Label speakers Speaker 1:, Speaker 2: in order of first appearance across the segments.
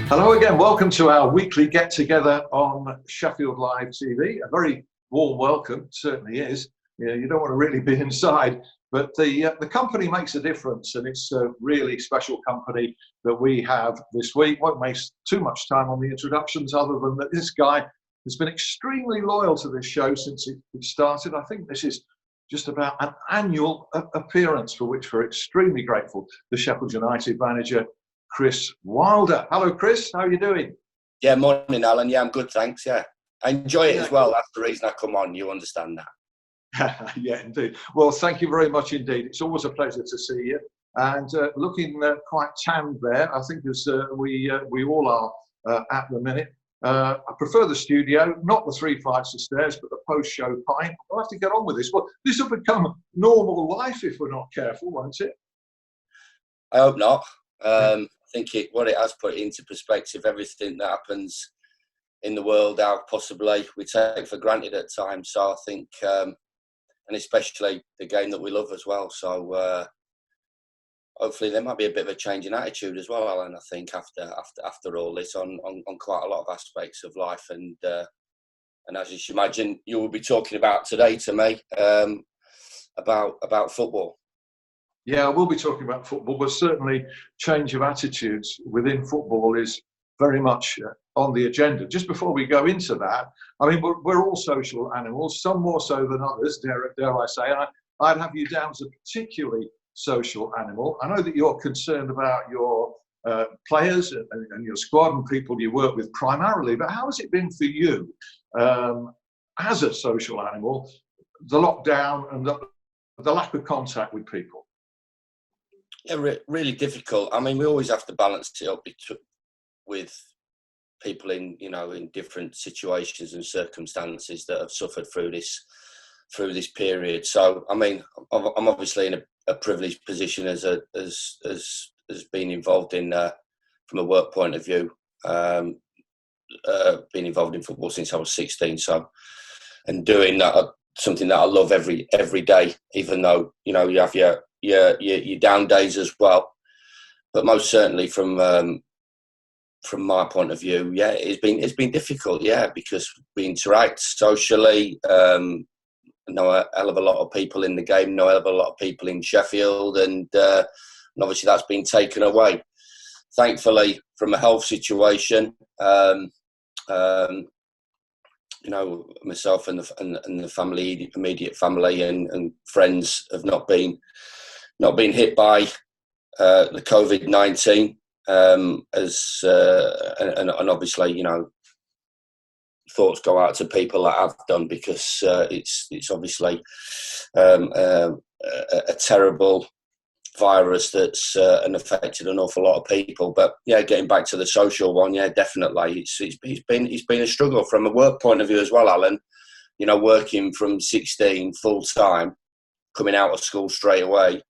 Speaker 1: Hello again, welcome to our weekly get-together on Sheffield Live TV. A very warm welcome, certainly is. You don't want to really be inside, but the company makes a difference, and it's a really special company that we have this week. Won't waste too much time on the introductions, other than that this guy has been extremely loyal to this show since it started. I think this is just about an annual appearance, for which we're extremely grateful. The Sheffield United manager, Chris Wilder. Hello, Chris. How are you doing?
Speaker 2: Yeah, morning, Alan. Yeah, I'm good, thanks. Yeah, I enjoy it as well. That's the reason I come on. You understand
Speaker 1: that? Yeah, indeed. Well, thank you very much indeed. It's always a pleasure to see you. And looking quite tanned there, I think as we all are at the minute. I prefer the studio, not the 3 flights of stairs, but the post-show pint. We'll have to get on with this. Well, this will become normal life if we're not careful, won't it?
Speaker 2: I hope not. I think what it has put into perspective, everything that happens in the world, how possibly we take for granted at times. So I think, and especially the game that we love as well. So hopefully there might be a bit of a change in attitude as well, Alan. I think after all this on quite a lot of aspects of life, and as you should imagine, you will be talking about today to me about football.
Speaker 1: Yeah, we'll be talking about football, but certainly change of attitudes within football is very much on the agenda. Just before we go into that, I mean, we're all social animals, some more so than others, dare I say. And I'd have you down as a particularly social animal. I know that you're concerned about your players and your squad and people you work with primarily, but how has it been for you as a social animal, the lockdown and the lack of contact with people?
Speaker 2: Yeah, really difficult. I mean, we always have to balance it up with people in different situations and circumstances that have suffered through this period. So, I mean, I'm obviously in a privileged position as being involved in from a work point of view. Been involved in football since I was 16. So, and doing that, something that I love every day, even though you have your down days as well, but most certainly from my point of view, yeah, it's been difficult, yeah, because we interact socially. Know a hell of a lot of people in the game, know a hell of a lot of people in Sheffield, and obviously that's been taken away. Thankfully, from a health situation, myself and the family, immediate family and friends have not been hit by the COVID-19, and obviously, thoughts go out to people that have done, because it's obviously a terrible virus that's affected an awful lot of people. But yeah, getting back to the social one, yeah, definitely, it's been a struggle from a work point of view as well, Alan. Working from 16 full time, coming out of school straight away,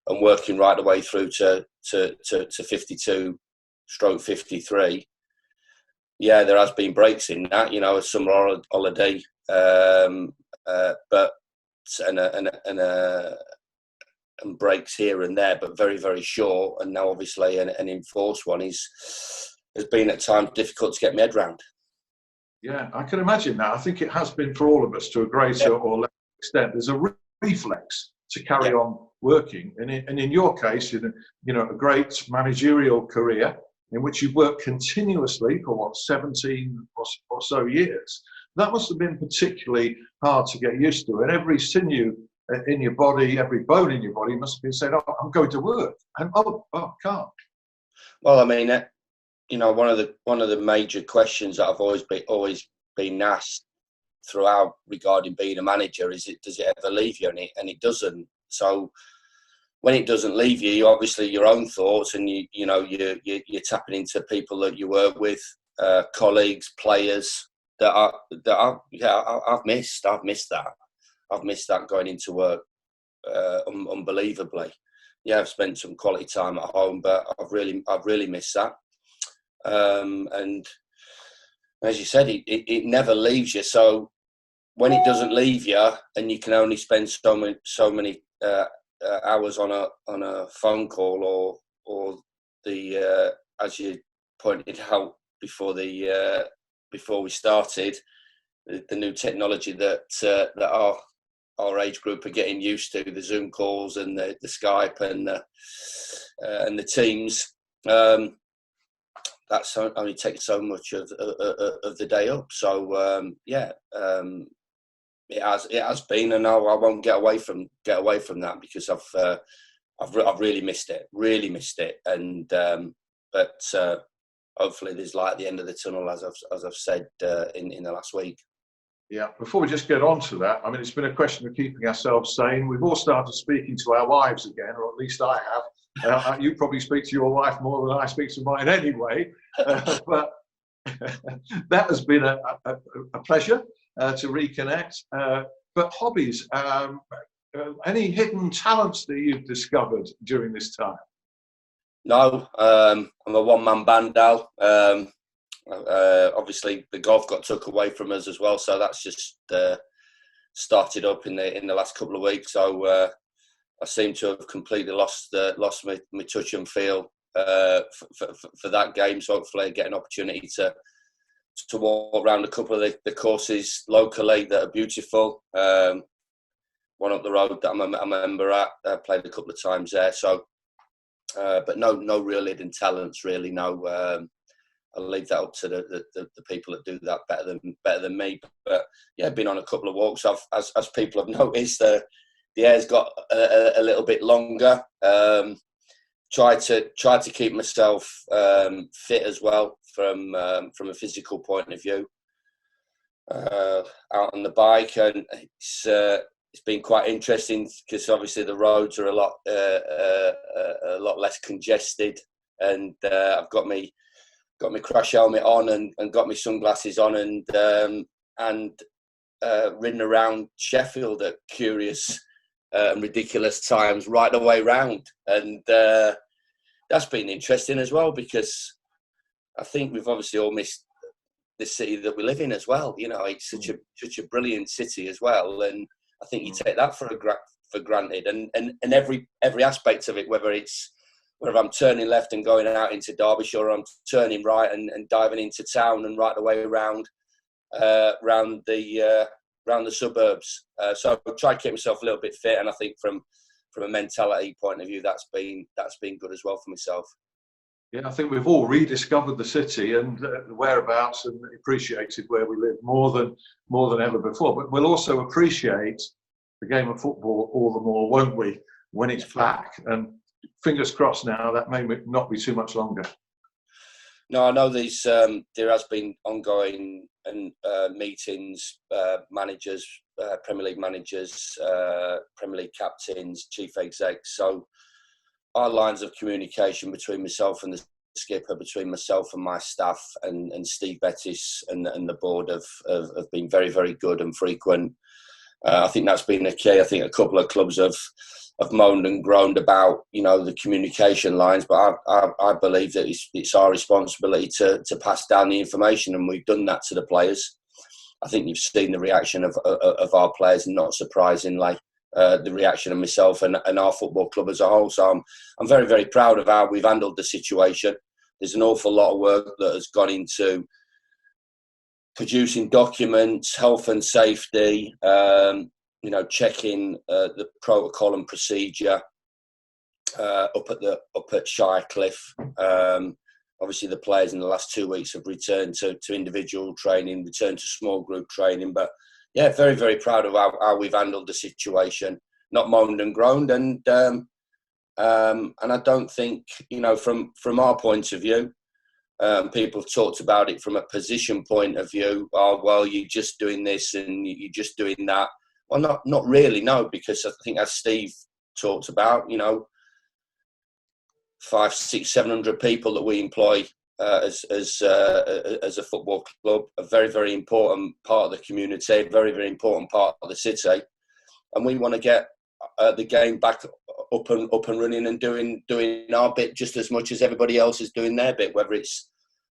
Speaker 2: and working right the way through to 52 stroke 53. Yeah, there has been breaks in that, a summer holiday, but and breaks here and there, but very, very short. And now, obviously, an enforced one has been at times difficult to get my head round.
Speaker 1: Yeah, I can imagine that. I think it has been for all of us to a greater or less extent. There's a reflex to carry on working, and in your case, a great managerial career in which you've worked continuously for 17 or so years. That must have been particularly hard to get used to, and every sinew in your body, every bone in your body must have been saying, "Oh, I'm going to work," and I can't.
Speaker 2: Well, I mean, one of the major questions that I've always been asked throughout regarding being a manager is, does it ever leave you? And it doesn't. So when it doesn't leave you, obviously your own thoughts, and you're tapping into people that you work with, colleagues, players I've missed that. I've missed that going into work unbelievably. Yeah, I've spent some quality time at home, but I've really missed that. And as you said, it never leaves you. So when it doesn't leave you, and you can only spend so many hours on a phone call, or the as you pointed out before we started, the new technology that our age group are getting used to, the Zoom calls and the Skype and the Teams. That's only takes so much of the day up. So it has been, and I won't get away from that, because I've really missed it, and but hopefully there's light at the end of the tunnel, as I've said in the last week.
Speaker 1: Yeah, before we just get on to that, I mean, it's been a question of keeping ourselves sane. We've all started speaking to our wives again, or at least I have. You probably speak to your wife more than I speak to mine anyway, but that has been a pleasure to reconnect. But Hobbies, any hidden talents that you've discovered during this time?
Speaker 2: No, I'm a one-man band now. Obviously, the golf got took away from us as well, so that's just started up in the last couple of weeks. So I seem to have completely lost my touch and feel for that game. So hopefully, I get an opportunity to walk around a couple of the courses locally that are beautiful. One up the road that I'm a member at. I played a couple of times there. So, but no real hidden talents, really. No. I'll leave that up to the people that do that better than me. But yeah, I've been on a couple of walks. As people have noticed, the air's got a little bit longer. Try to keep myself fit as well from a physical point of view. Out on the bike, and it's been quite interesting, because obviously the roads are a lot less congested, and I've got my crash helmet on and got my sunglasses on, and ridden around Sheffield at curious and ridiculous times right the way round, and that's been interesting as well, because I think we've obviously all missed the city that we live in as well. You know, it's such a brilliant city as well, and I think you take that for granted, and every aspect of it, whether I'm turning left and going out into Derbyshire, or I'm turning right and diving into town and right the way around the suburbs. So I try to keep myself a little bit fit, and I think from a mentality point of view, that's been good as well for myself.
Speaker 1: Yeah, I think we've all rediscovered the city and the whereabouts, and appreciated where we live more than ever before. But we'll also appreciate the game of football all the more, won't we, when it's back? And fingers crossed now that may not be too much longer.
Speaker 2: No, I know there has been ongoing meetings, managers, Premier League managers, Premier League captains, chief execs. So our lines of communication between myself and the skipper, between myself and my staff, and Steve Bettis and the board have been very, very good and frequent. I think that's been a key. I think a couple of clubs have moaned and groaned about, the communication lines, but I believe that it's our responsibility to pass down the information, and we've done that to the players. I think you've seen the reaction of our players, and not surprisingly, the reaction of myself and our football club as a whole. So I'm very, very proud of how we've handled the situation. There's an awful lot of work that has gone into producing documents, health and safety, checking the protocol and procedure up at Shirecliffe. Obviously, the players in the last 2 weeks have returned to individual training, returned to small group training. But yeah, very, very proud of how we've handled the situation. Not moaned and groaned, and I don't think, from our point of view, people talked about it from a position point of view. Oh, well, you're just doing this and you're just doing that. Well, not really, no, because I think, as Steve talked about, 500, 600, 700 people that we employ as a football club, a very, very important part of the community, a very, very important part of the city, and we want to get the game back up and running and doing our bit just as much as everybody else is doing their bit, whether it's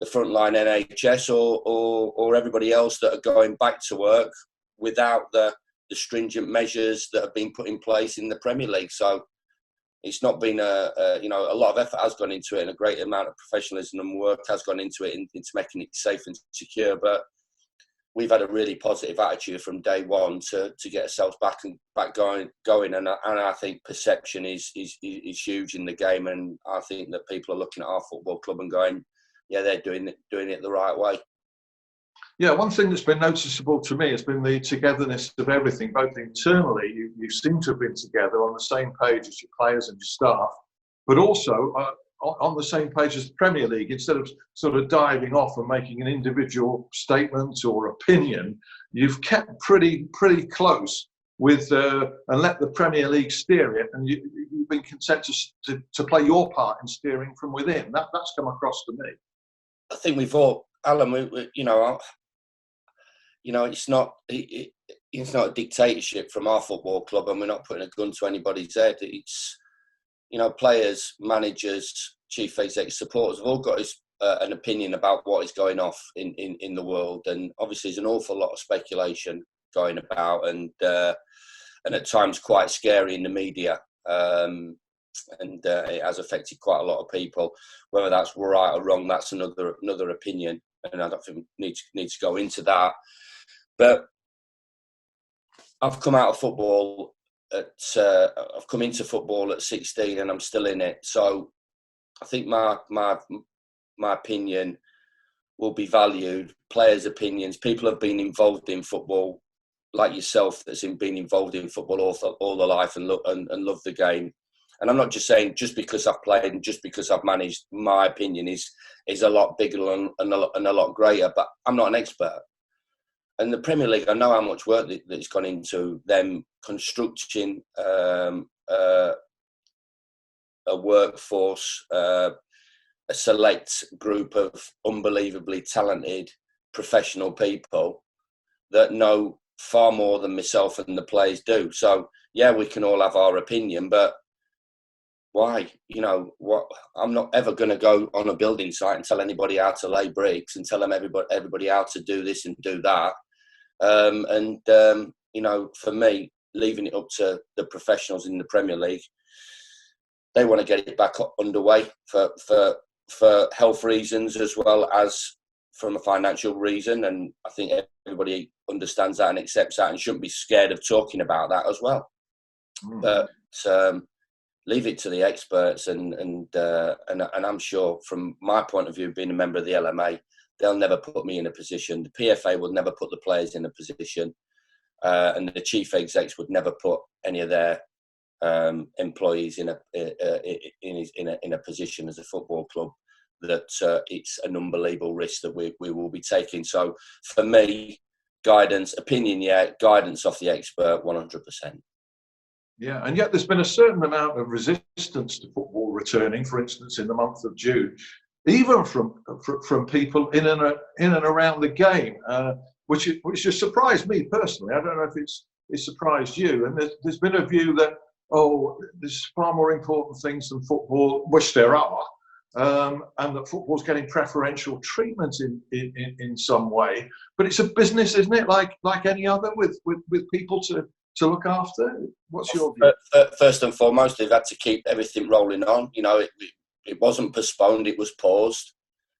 Speaker 2: the frontline NHS or everybody else that are going back to work without the stringent measures that have been put in place in the Premier League. So it's not been a lot of effort has gone into it, and a great amount of professionalism and work has gone into it, into making it safe and secure. But we've had a really positive attitude from day one to get ourselves back going, and I think perception is huge in the game, and I think that people are looking at our football club and going, yeah, they're doing it the right way.
Speaker 1: Yeah, one thing that's been noticeable to me has been the togetherness of everything, both internally. You seem to have been together on the same page as your players and your staff, but also on the same page as the Premier League. Instead of sort of diving off and making an individual statement or opinion, you've kept pretty close with and let the Premier League steer it, and you've been content to play your part in steering from within. That's come across to me.
Speaker 2: I think we've all, Alan, it's not a dictatorship from our football club, and we're not putting a gun to anybody's head. It's, players, managers, chief execs, supporters have all got an opinion about what is going off in the world, and obviously there's an awful lot of speculation going about, and at times quite scary in the media, and it has affected quite a lot of people. Whether that's right or wrong, that's another opinion, and I don't think we need to go into that. But I've come out of football I've come into football at 16, and I'm still in it. So I think my opinion will be valued. Players' opinions. People have been involved in football, like yourself, that's been involved in football all their life and love the game. And I'm not just saying just because I've played and just because I've managed. My opinion is a lot bigger and a lot greater. But I'm not an expert. And the Premier League, I know how much work that's gone into them constructing a workforce, a select group of unbelievably talented professional people that know far more than myself and the players do. So, yeah, we can all have our opinion, but why? I'm not ever going to go on a building site and tell anybody how to lay bricks and tell them everybody how to do this and do that. For me, leaving it up to the professionals in the Premier League, they want to get it back underway for health reasons as well as from a financial reason. And I think everybody understands that and accepts that and shouldn't be scared of talking about that as well. But leave it to the experts, and I'm sure, from my point of view, being a member of the LMA, they'll never put me in a position. The PFA would never put the players in a position, and the chief execs would never put any of their employees in a position as a football club that it's an unbelievable risk that we will be taking. So for me, guidance, opinion, guidance off the expert, 100%.
Speaker 1: Yeah, and yet there's been a certain amount of resistance to football returning, for instance, in the month of June, even from people in and around the game, which has surprised me personally. I don't know if it's surprised you. And there's been a view that, there's far more important things than football, which there are, and that football's getting preferential treatment in some way. But it's a business, isn't it? Like any other, with people to look after. What's your view?
Speaker 2: First and foremost, they've had to keep everything rolling on. It wasn't postponed, it was paused.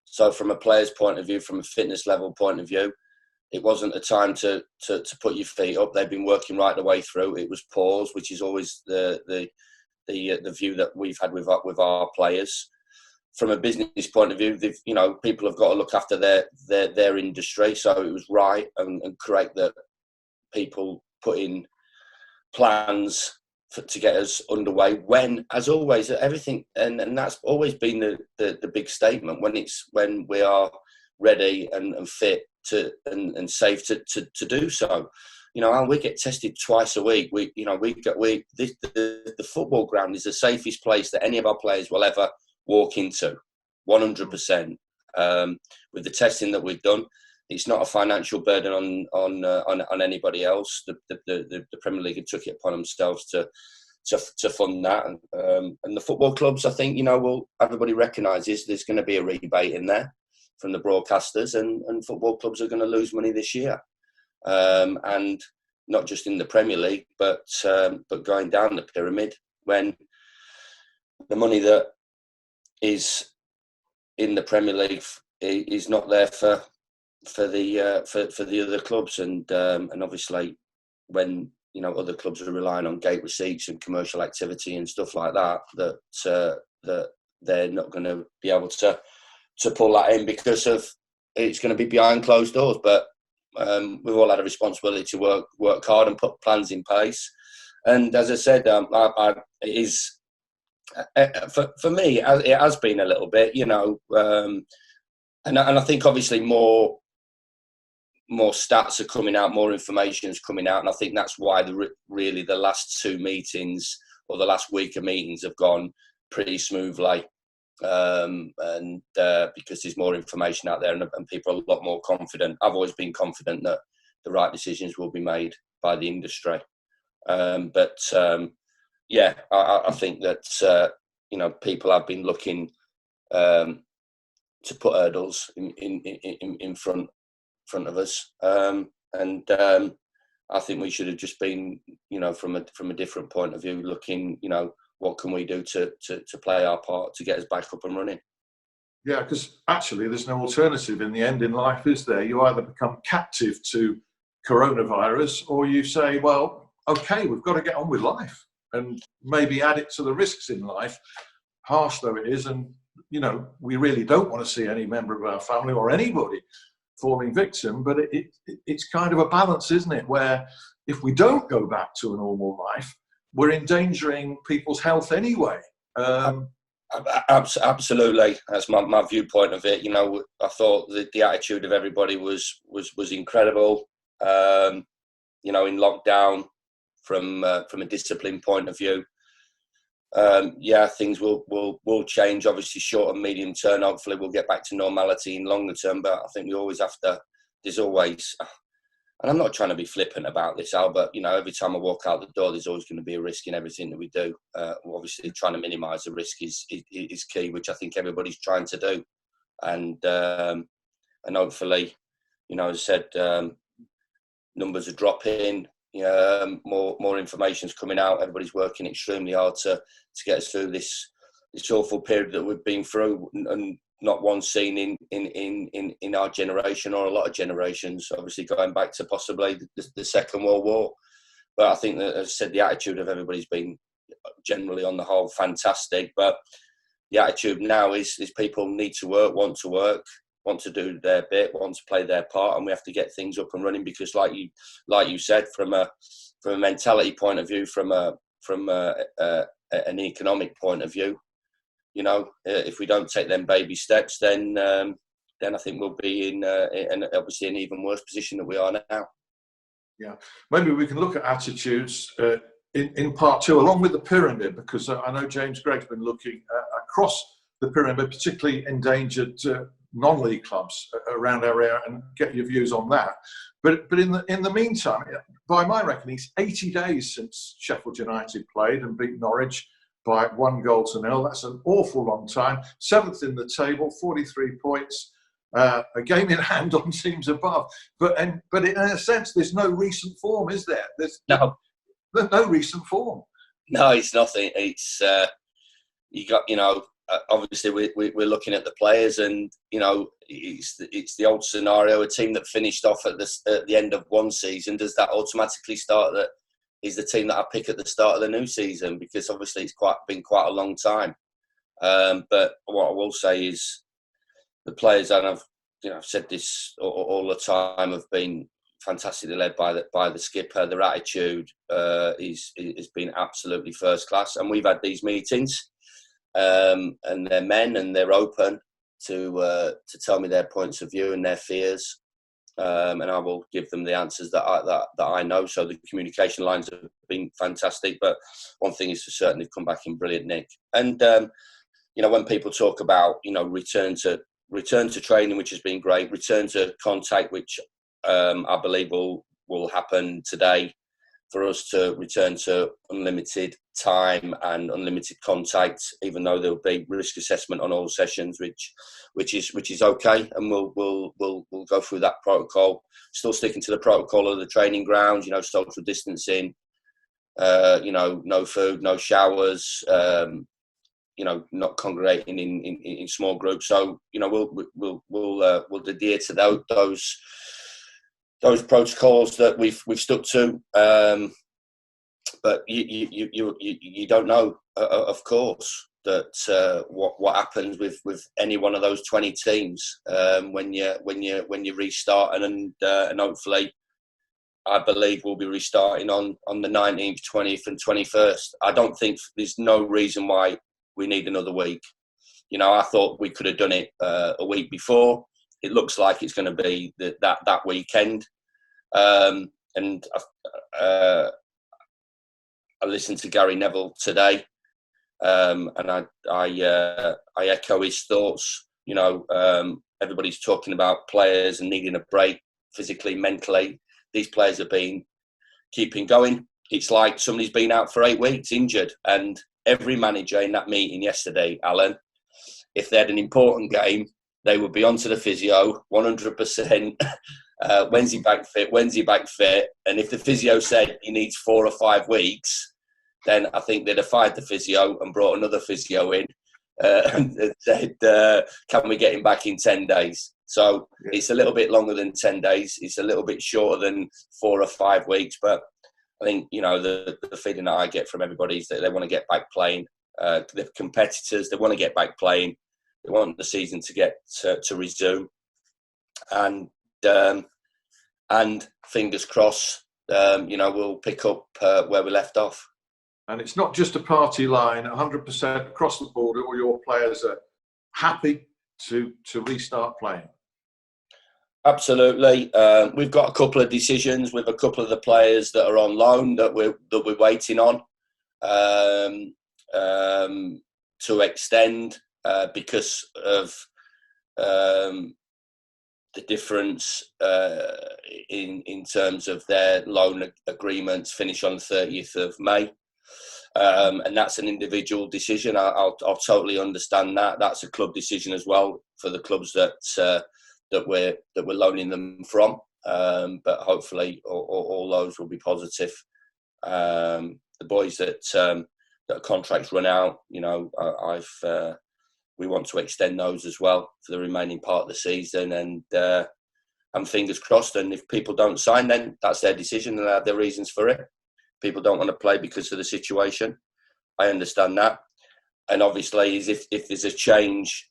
Speaker 2: So from a player's point of view, from a fitness level point of view, it wasn't a time to put your feet up. They've been working right the way through. It was paused, which is always the view that we've had with our players. From a business point of view, people have got to look after their industry. So it was right and correct that people put in plans to get us underway, when, as always, everything, and that's always been the big statement, when we are ready and fit and safe to do so. We get tested twice a week. The football ground is the safest place that any of our players will ever walk into, 100%. With the testing that we've done, it's not a financial burden on anybody else. The Premier League took it upon themselves to fund that, and the football clubs, I think, everybody recognises there's going to be a rebate in there from the broadcasters, and football clubs are going to lose money this year, and not just in the Premier League, but going down the pyramid. When the money that is in the Premier League is not there for the other clubs, and obviously when other clubs are relying on gate receipts and commercial activity and stuff like that, that they're not going to be able to pull that in because of it's going to be behind closed doors. But we've all had a responsibility to work hard and put plans in place. And as I said, it is for me. It has been a little bit, and I think obviously more stats are coming out, more information is coming out, and I think that's why really the last two meetings or the last week of meetings have gone pretty smoothly, and because there's more information out there and people are a lot more confident. I've always been confident that the right decisions will be made by the industry, but I think that people have been looking to put hurdles in front of us, and I think we should have just been, from a different point of view, looking, what can we do to play our part to get us back up and running.
Speaker 1: Yeah, because actually there's no alternative in the end in life, is there? You either become captive to coronavirus or you say, well, okay, we've got to get on with life and maybe add it to the risks in life, harsh though it is. And, we really don't want to see any member of our family or anybody falling victim, but it's kind of a balance, isn't it? Where if we don't go back to a normal life, we're endangering people's health anyway.
Speaker 2: Absolutely, that's my viewpoint of it. I thought that the attitude of everybody was incredible. In lockdown, from a discipline point of view. Things will change. Obviously, short and medium term. Hopefully, we'll get back to normality in longer term. But I think we always have to. There's always, and I'm not trying to be flippant about this, Al, but every time I walk out the door, there's always going to be a risk in everything that we do. Obviously, trying to minimise the risk is key, which I think everybody's trying to do, and hopefully, as I said, numbers are dropping. More information's coming out. Everybody's working extremely hard to get us through this awful period that we've been through, and not one seen in our generation or a lot of generations. Obviously, going back to possibly the Second World War. But I think that, as I said, the attitude of everybody's been generally, on the whole, fantastic. But the attitude now is people need to work, want to do their bit, want to play their part, and we have to get things up and running because, like you said, from a mentality point of view, from an economic point of view, if we don't take them baby steps, then I think we'll be in obviously an even worse position than we are now.
Speaker 1: Yeah, maybe we can look at attitudes in part two, along with the pyramid, because I know James Gregg's been looking across the pyramid, particularly endangered non-league clubs around our area, and get your views on that. But in the meantime, by my reckoning, it's 80 days since Sheffield United played and beat Norwich by 1-0. That's an awful long time. 7th in the table, 43 points, a game in hand on teams above. But in a sense, there's no recent form, is there? There's no recent form.
Speaker 2: No, it's nothing. It's you got obviously we're looking at the players, and it's the old scenario: a team that finished off at the end of one season, does that automatically start that is the team that I pick at the start of the new season? Because obviously it's been quite a long time. But what I will say is the players, and I've said this all the time, have been fantastically led by the skipper. Their attitude has been absolutely first class, and we've had these meetings. And they're men, and they're open to tell me their points of view and their fears, and I will give them the answers that I know. So the communication lines have been fantastic. But one thing is for certain, they've come back in brilliant nick. And when people talk about return to training, which has been great, return to contact, which I believe will happen today, for us to return to unlimited time and unlimited contact, even though there'll be risk assessment on all sessions, which is okay, and we'll go through that protocol. Still sticking to the protocol of the training grounds, social distancing, no food, no showers, not congregating in small groups. So we'll adhere to those protocols that we've stuck to. But you don't know, of course, that what happens with any one of those 20 teams when you restart, and hopefully, I believe we'll be restarting on the 19th, 20th, and 21st. I don't think there's no reason why we need another week. I thought we could have done it a week before. It looks like it's going to be that weekend. And I listened to Gary Neville today, and I echo his thoughts. Everybody's talking about players and needing a break physically, mentally. These players have been keeping going. It's like somebody's been out for 8 weeks injured, and every manager in that meeting yesterday, Alan, if they had an important game, they would be onto the physio 100%. When's he back fit? And if the physio said he needs 4 or 5 weeks, then I think they'd have fired the physio and brought another physio in and said, can we get him back in 10 days? So it's a little bit longer than 10 days. It's a little bit shorter than 4 or 5 weeks. But I think, the feeling that I get from everybody is that they want to get back playing. The competitors, they want to get back playing. They want the season to get to resume. And fingers crossed, we'll pick up where we left off.
Speaker 1: And it's not just a party line, 100% across the board. All your players are happy to restart playing.
Speaker 2: Absolutely. We've got a couple of decisions with a couple of the players that are on loan that we're waiting on to extend because of the difference in terms of their loan agreements finish on the 30th of May. And that's an individual decision. I'll totally understand that. That's a club decision as well for the clubs that we're loaning them from. But hopefully all those will be positive. The boys that contracts run out, we want to extend those as well for the remaining part of the season, and fingers crossed. And if people don't sign, then that's their decision and they have their reasons for it. People don't want to play because of the situation. I understand that. And obviously, if there's a change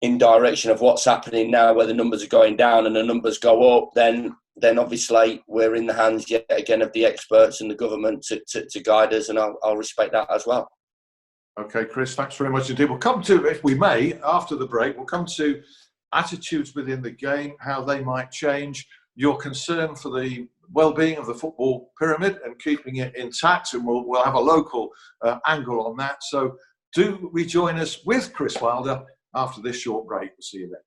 Speaker 2: in direction of what's happening now, where the numbers are going down and the numbers go up, then obviously we're in the hands yet again of the experts and the government to guide us, and I'll respect that as well.
Speaker 1: Okay, Chris, thanks very much indeed. We'll come to, if we may, after the break, we'll come to attitudes within the game, how they might change, your concern for the well-being of the football pyramid and keeping it intact, and we'll have a local angle on that. So do rejoin us with Chris Wilder after this short break. We'll see you then.